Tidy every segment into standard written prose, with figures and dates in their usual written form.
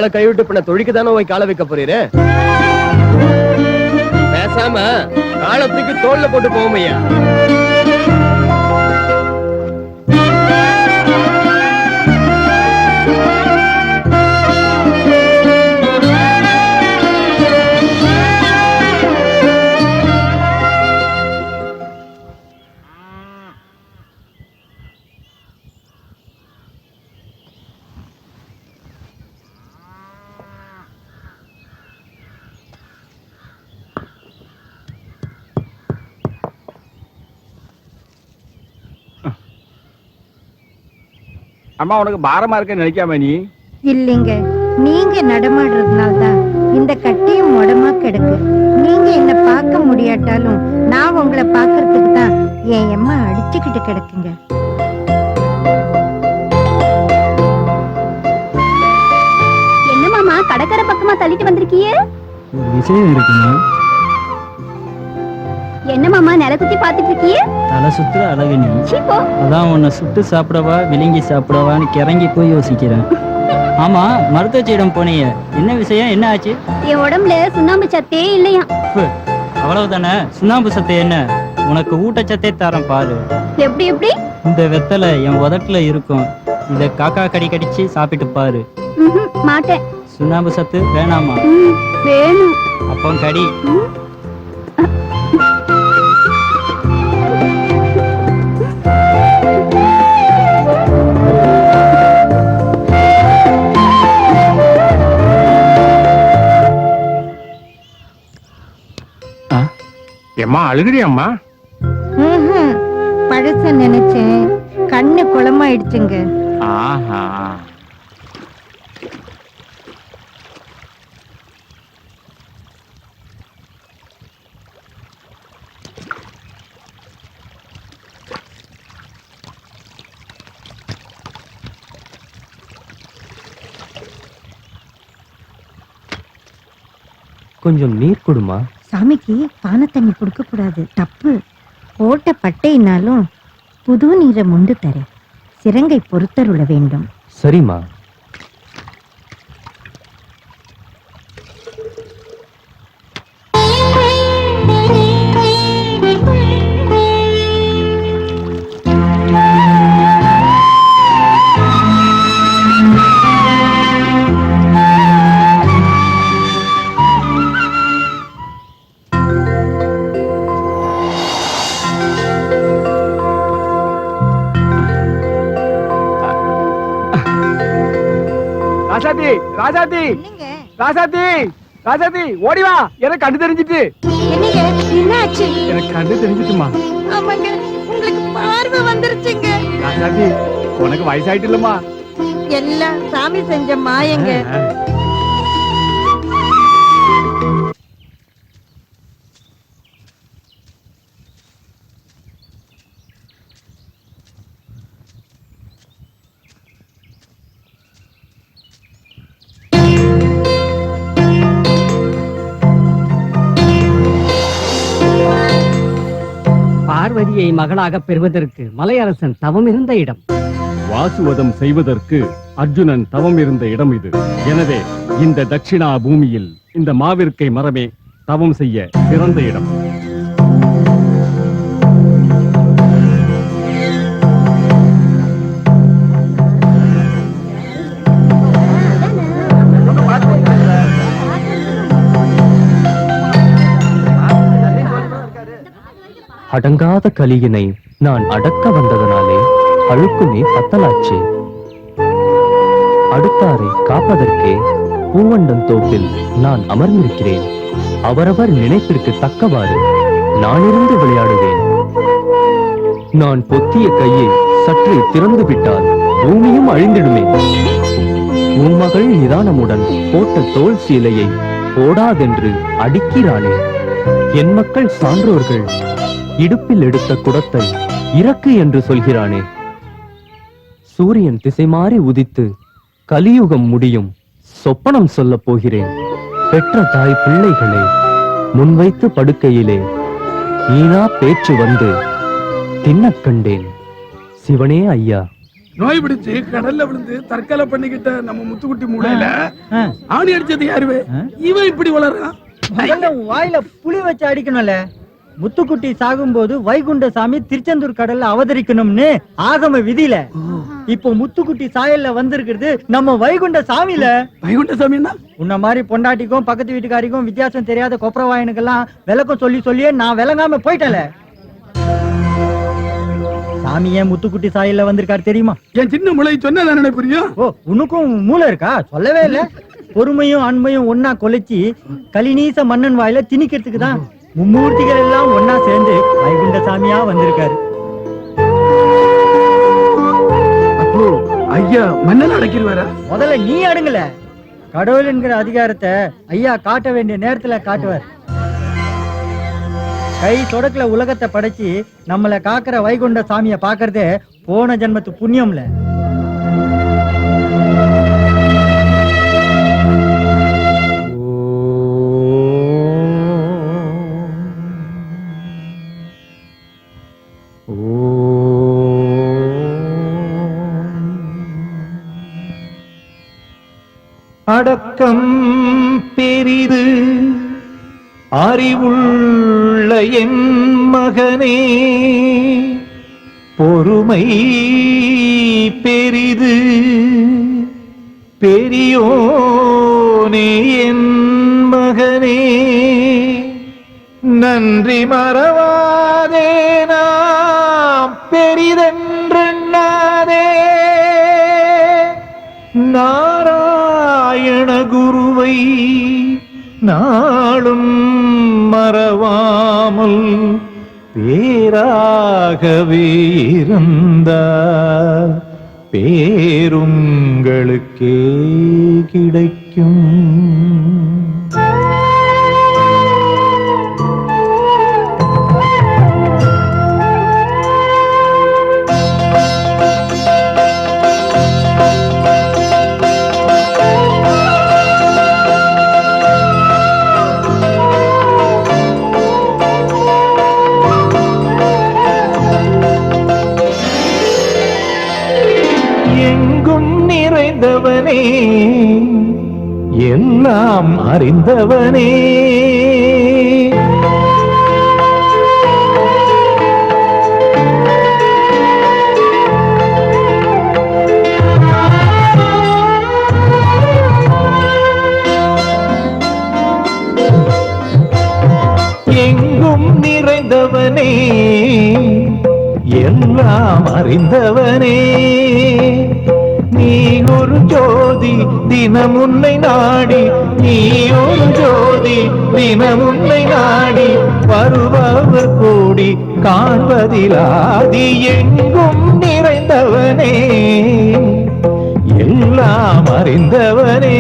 ஆளை கைவிட்டு பின்ன தொழிக்கு தானே போய் காலை வைக்க போறீரு? பேசாம காலத்துக்கு தோல்ல போட்டு போவோமையா. அம்மா உனக்கு பாரமா இருக்க நினைக்காம நீ? இல்லைங்க, நீங்க நடமாடுறதுனால்தான் இந்த கட்டியும் உடமா கிடக்கு. நீங்க என்ன பார்க்க முடியாட்டாலும் நான் உங்களை பார்க்கறதுக்கு தான் என் அம்மா அடிச்சுக்கிட்டு கிடக்குங்க. என்ன மாமா கடற்கரை பக்கமா தள்ளிட்டு வந்திருக்கியே? ஒரு விஷயம் இருக்குங்க. என்ன மாமா நில குத்தி பாத்துட்டு இருக்கியே? தலை சுத்துற அழகு நீ. அதான் உன்னை சுட்டு சாப்பிடவா விழுங்கி சாப்பிடவான்னு கிறங்கி போய் யோசிக்கிறேன். ஆமா, மருத்துவச்சியிடம் போனீங்க, என்ன விஷயம், என்ன ஆச்சு? என் உடம்புல சுண்ணாம்பு சத்தே இல்லையா. அவ்வளவுதானே? சுண்ணாம்பு சத்து என்ன? உனக்கு ஊட்டச்சத்தே தரேன் பாரு. எப்படி எப்படி? இந்த வெத்தலை என் உதட்டுல இருக்கும், இத காக்கா கடி கடிச்சு சாப்பிட்டு பாரு. மாட்டேன். சுண்ணாம்பு சத்து வேணாமா? வேணும். அப்போ கடி. எம்மா அழுகுறியம்மா? பழச நினைச்சேன், கண்ணு குளமாயிடுச்சுங்க. ஆஹா, கொஞ்சம் நீர் கொடுமா. சாமிக்கு பானை தண்ணி கொடுக்க கூடாது, தப்பு. போட்ட பட்டையினாலும் புது நீரை முண்டு தரேன். சிரங்கை பொறுத்தருள வேண்டும். சரிம்மா. ராசாதி, ராசாதி, ராசாதி, ராசாதி, ஓடிவா. எனக்கு கண்டு தெரிஞ்சிட்டு. என்னாச்சு? எனக்கு கண்டு தெரிஞ்சிட்டுமா. ஆமாங்க, உங்களுக்கு பார்வை வந்துருச்சுங்க. ராசாதி, உனக்கு வயசாயிட்டு இல்லம்மா. எல்லாம் சாமி செஞ்ச மாயங்க. பார்வதியை மகளாக பெறுவதற்கு மலையரசன் தவம் இருந்த இடம். வாசுவதம் செய்வதற்கு அர்ஜுனன் தவம் இருந்த இடம் இது. எனவே இந்த தட்சிணா பூமியில் இந்த மாவிற்கை மரமே தவம் செய்ய சிறந்த இடம். அடங்காத கலியினை நான் அடக்க வந்ததனாலே அழுக்குமே பத்தலாச்சு. அடுத்தாரை காப்பதற்கே பூவண்டன் தோப்பில் நான் அமர்ந்திருக்கிறேன். அவரவர் நினைப்பிற்கு தக்கவாறு நானிருந்து விளையாடுவேன். நான் பொத்திய கையை சற்றே திறந்து விட்டால் பூமியும் அழிந்திடுமே. உன் மகள் நிதானமுடன் போட்ட தோல் சீலையை போடாதென்று அடிக்கிறானே. என் மக்கள் சான்றோர்கள் இடுப்பில் எடுத்த குடத்தை இறக்கு என்று சொல்கிறானே. சூரியன் திசை மாறி உதித்து கலியுகம் முடியும் சொப்பனம் சொல்ல போகிறேன். பெற்ற தாய் பிள்ளைகளை முன்வைத்து படுக்கையிலே ஈனா பேச்சு வந்து தின்னக் கண்டேன். சிவனே ஐயா, நோய் பிடிச்சு கடல்ல விழுந்து தற்கொலை பண்ணிக்கிட்ட நம்ம முத்துக்குட்டி மூளையில ஆணி அடிச்சது யாருவே? இவன் இப்படி வளர்றான். வாயில புளி வச்சு அடிக்கணும்ல. முத்துக்குட்டி சாகும்போது வைகுண்ட சாமி திருச்செந்தூர் கடல்ல அவதரிக்கணும்னு ஆகம விதியில. இப்போ முத்துக்குட்டி சாயல்ல வந்திருக்கிறது நம்ம வைகுண்ட சாமியில. வைகுண்ட சாமின்னா உன்ன மாதிரி பொண்டாட்டிக்கும் பக்கத்து வீட்டுக்காரிக்கும் வித்தியாசம் தெரியாத கொப்பரவாயனுக்கெல்லாம் விளக்கம் சொல்லியே நான் விளங்காம போயிட்டல. சாமி ஏன் முத்துக்குட்டி சாயல்ல வந்திருக்காரு தெரியுமா? என் சின்ன மூளை சொன்ன புரியும். ஓ, உனக்கும் மூளை இருக்கா? சொல்லவே இல்ல. பொறுமையும் அன்பையும் ஒன்னா கொலைச்சி கலிநீச மன்னன் வாயில திணிக்கிறதுக்கு தான் மும்மூர்த்திகள் எல்லாம் ஒன்னா சேர்ந்து வைகுண்ட சாமியா வந்திருக்காரு. அப்போ ஐயா மன்னன் அடக்கிடுவாரா? முதல்ல நீ அடங்கல. கடவுள் என்கிற அதிகாரத்தை ஐயா காட்ட வேண்டிய நேரத்துல காட்டுவார். கை தொடக்கல உலகத்தை படைச்சு நம்மளை காக்கிற வைகுண்ட சாமிய பாக்குறதே போன ஜென்மத்து புண்ணியம்ல. அடக்கம் பெரிது அறிவுள்ள என் மகனே, பொறுமை பெரிது பெரியோனே என் மகனே, நன்றி மறவாதே நாம் பெரிதென்றெண்ணாதே, நாராயண குருவை நாளும் மறவாமல் பேராகவே இருந்தார் பேருங்களுக்கே கிடைக்கும். நிறைந்தவனே, எல்லாம் அறிந்தவனே, எங்கும் நிறைந்தவனே, எல்லாம் அறிந்தவனே, நீ ஒரு ஜோதி தினமுன்னை நாடி, நீ ஒரு ஜோதி தினமுன்னை நாடி, வருபவர் கூடி காண்பதிலாதி, எங்கும் நிறைந்தவனே, எல்லாம் அறிந்தவனே.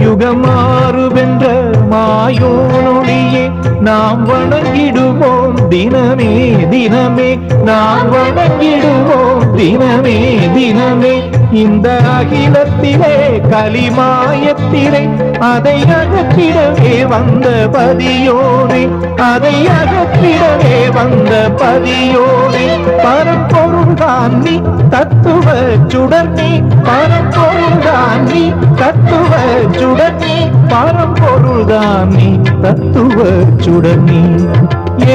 யுகமாறுவென்ற மாயோனொளியே நாம் வணங்கிடுவோம் தினமே தினமே, நாம் வணங்கிடுவோம் தினமே தினமே. இந்த அகிலத்திலே கலிமாயத்திலே அதை அகற்றிடவே வந்த பதியோனே, அதை அகற்றிடவே வந்த பதியோனே, பரம்பொருள்தான் நீ தத்துவ சுடர் நீ, பரம்பொருள்தான் நீ தத்துவ சுடர் நீ, பரம்பொருள்தான் நீ தத்துவ சுடர் நீ,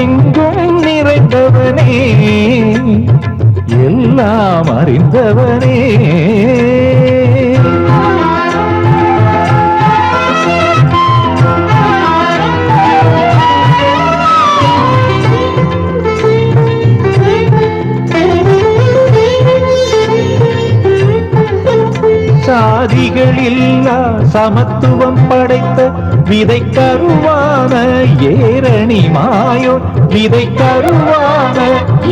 எங்கும் நிறைந்தவனே, எல்லாம் அறிந்தவனே. சாதிகளில்லா சமத்துவம் படைத்த விதை கருவான ஏரணி மாயோ, விதை கருவான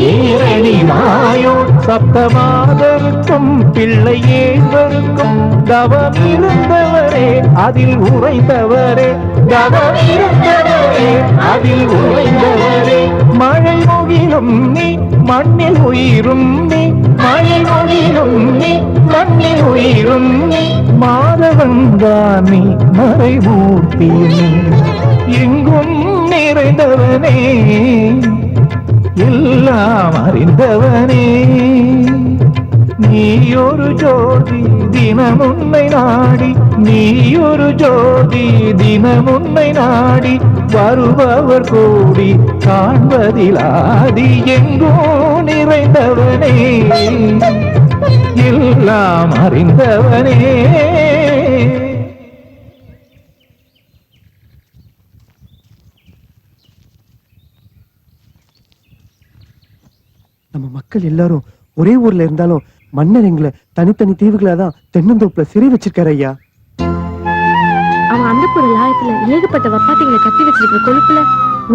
ஏரணி மாயோ, சப்தமாதருக்கும் பிள்ளை ஏழ்வருக்கும் தவம் இருந்தவரே அதில் உறைந்தவரே தவம் இருந்தவரே அதில் உறைந்தவரே மழை முகிலும் நீ மண்ணில் உயிரும் நீ மழை முகிலும் நீ மண்ணில் உயிரும் நீ மாதவன் நீ மறைமூர்த்தி எங்கும் நிறைந்தவனே எல்லாம் அறிந்தவனே நீயொரு ஜோதி தினமுன்னை நாடி நீயொரு ஜோதி தினமுன்னை நாடி வருபவர் கூடி காண்பதிலாதி எங்கோ நிறைந்தவனே எல்லாம் அறிந்தவனே. நம்ம மக்கள் எல்லாரும் ஒரே ஊர்ல இருந்தாலும் மன்னர் எங்களை தனித்தனி தீவுகளாதான் தென்னந்தோப்புல சிறை வச்சிருக்காரு ஐயா. அவன் அந்த ஒரு லாயத்துல ஏகப்பட்ட வப்பாட்டிகளை கட்டி வச்சிருக்கிற கொழுப்புல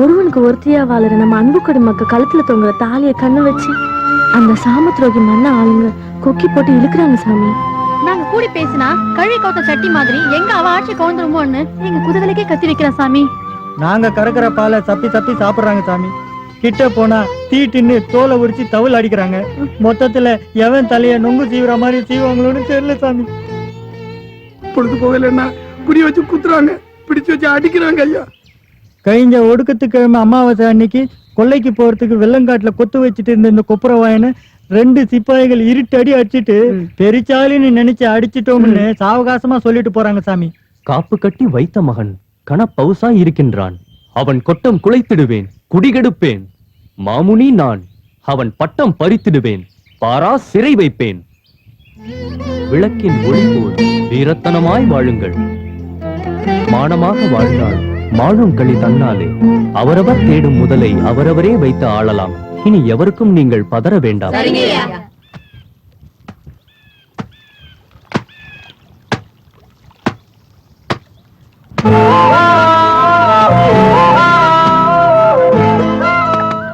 ஒருவனுக்கு ஒருத்தியா வாழற நம்ம அன்பு குடிமக்க கழுத்துல தொங்குற தாலிய கண்ணு வச்சு அந்த சாமத்ரோகி மண்ண ஆளுங்க கொக்கி போட்டு இழுக்கிறாங்க சாமி. நாங்க கூடி பேசினா கழுவி கோத்த சட்டி மாதிரி எங்க அவ ஆட்சி கவுந்துருமோன்னு எங்க குதவலைக்கே கத்தி வைக்கிறா சாமி. நாங்க கறக்கிற பாலை சப்பி சப்பி சாப்பிடுறாங்க சாமி. கிட்ட போனா தீட்டுன்னு தோலை உரிச்சு தவுல் அடிக்கிறாங்க. மொத்தத்துல எவன் தலைய நொங்கு சீவுற மாதிரி சீவாங்களோன்னு தெரியல சாமி. பொழுது போகலன்னா குடி வச்சு குத்துறாங்க, பிடிச்சு வச்சு அடிக்கிறாங்க ஐயா. கழிஞ்ச ஒடுக்கத்துக்கிழமை அமாவாசை அன்னைக்கு கொல்லைக்கு போறதுக்கு வெள்ளங்காட்டுல கொத்து வச்சுட்டு இருந்த இந்த கொப்புரவாயனை 2 சிப்பாய்கள் இருட்டடி அடிச்சிட்டு பெரிச்சாலின்னு நினைச்சு அடிச்சிட்டோம்னு சாவகாசமா சொல்லிட்டு போறாங்க சாமி. காப்பு கட்டி வைத்த மகன் கணப்பவுசா இருக்கின்றான். அவன் கொட்டம் குலைத்திடுவேன், குடிகெடுப்பேன். மாமுனி நான், அவன் பட்டம் பறித்திடுவேன், பாரா சிறை வைப்பேன். விளக்கின் ஒளி போல் வீரத்தனமாய் வாழுங்கள். மானமாக வாழ்ந்தால் மாழும் களி தன்னாலே. அவரவர் தேடும் முதலை அவரவரே வைத்து ஆளலாம். இனி எவருக்கும் நீங்கள் பதற வேண்டாம்.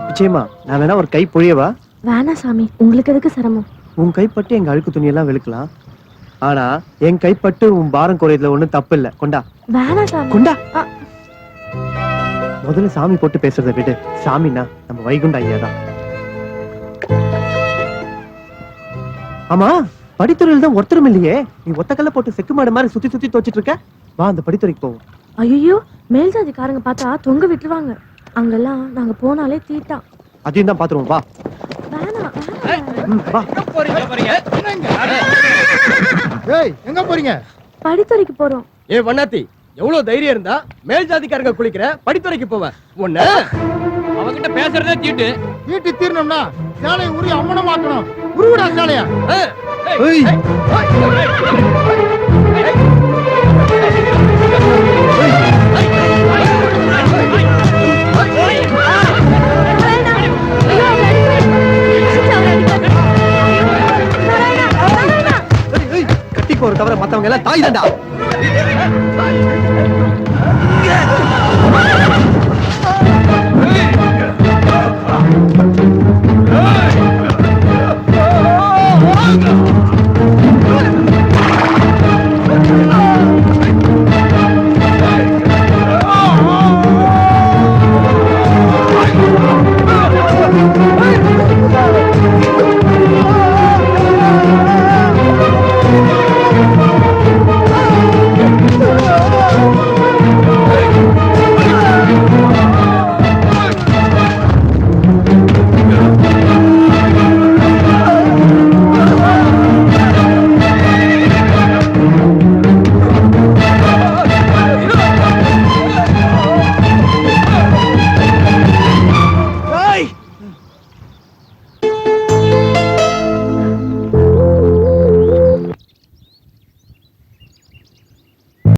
நிச்சயமா நான் வேணா ஒரு கை பொழியவா? வேணா சாமி, உங்களுக்கு எதுக்கு சிரமம்? உன் கைப்பட்டு எங்க அழுக்கு துணியெல்லாம் வெளுக்கலாம். ஆனா என் கைப்பட்டு உன் பாரம் குறையதுல ஒண்ணும் தப்பு இல்ல. கொண்டா. வேணா சாமி. கொண்டா. முதல்ல சாமி போட்டு பேசுறத விடு. சாமினா நம்ம வைகுண்ட ஐயா தான். ஆமா, படித்துறையில் தான் ஒருத்தரும் இல்லையே. நீ ஒத்தக்கல்ல போட்டு செக்கு மாடு மாதிரி சுத்தி சுத்தி தோச்சிட்டு இருக்க. வா அந்த படித்துறைக்கு போவோம். ஐயோ, மேல் ஜாதிக்காரங்க பார்த்தா தொங்க விட்டுருவாங்க. அங்கெல்லாம் நாங்க போனாலே தீட்டா. அதையும் தான் பாத்துருவோம். வா. வா. எங்க போறீங்க? படித்துறைக்கு போறோம். ஏ வண்ணாத்தி, எவ்வளவு தைரியம் இருந்தா மேல் ஜாதிக்காரங்க குளிக்கிற படித்துறைக்கு போவேன். ஒண்ணு அவங்கிட்ட பேசுறதே தீட்டு. வீட்டு தீரணும்னா சாலையை உரி அம்மனமாக்கணும். உருவிடா சாலையா. கட்டி போற தவிர மத்தவங்க எல்லாம் தாய் தாண்டா.